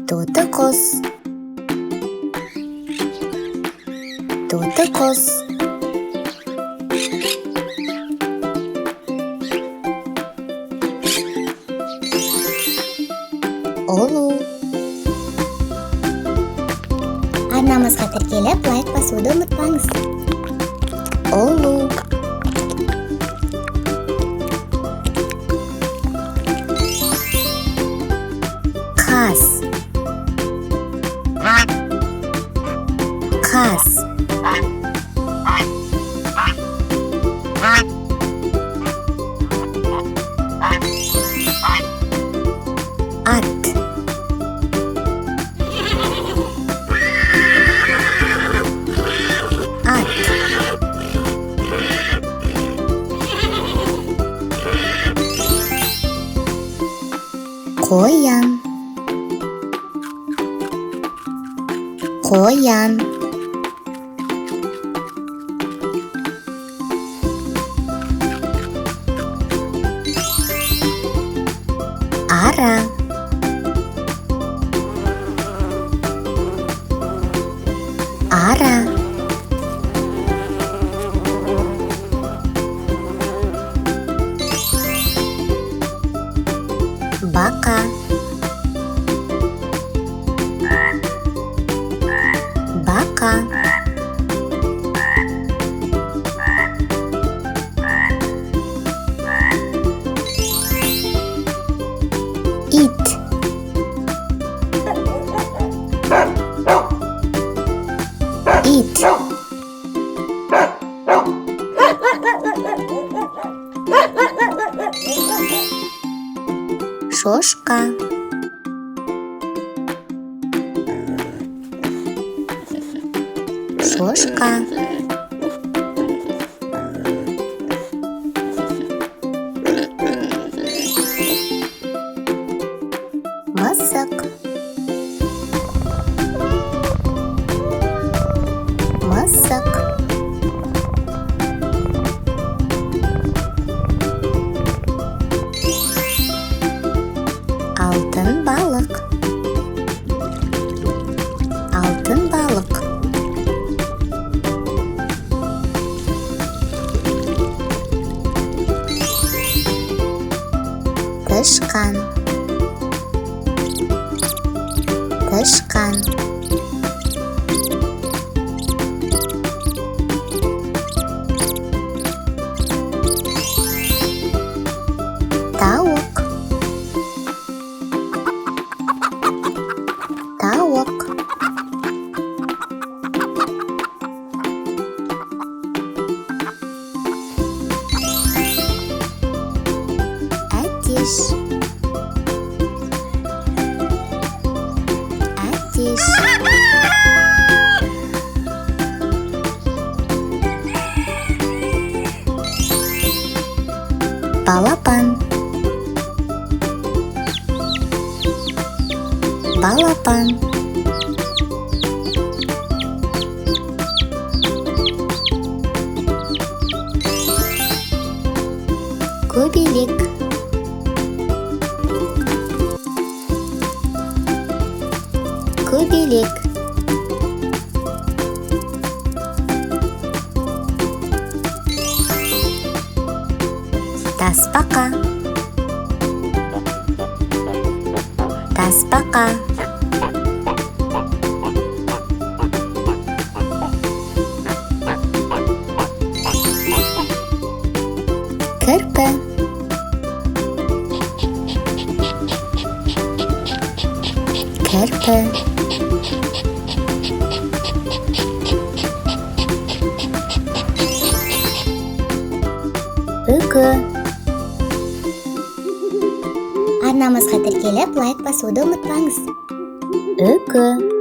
Тоты құс. Тоты құс. Ұлу. Арнамызға тіркеліп, лайк басуды ұмытпаңыз. Ұлу. Қаз. Қаз. Ат. Ат. Қоян. Қоян. Ара. Ара. Бака. Бака. Ит. Ит. Шошка. Шошка. Мысық. Мысық. Алтын балық. Алтын балық. Тышқан. Тышқан. Тауық. Тауық. Әтеш. Әтеш. Балапан. Балапан. Көбелек. Көбелек. Тасбақа. Тасбақа. Кірпі. Кірпі. Үкі. Арнамызға тіркеліп, лайк басуды ұмытпаңыз. Үкі.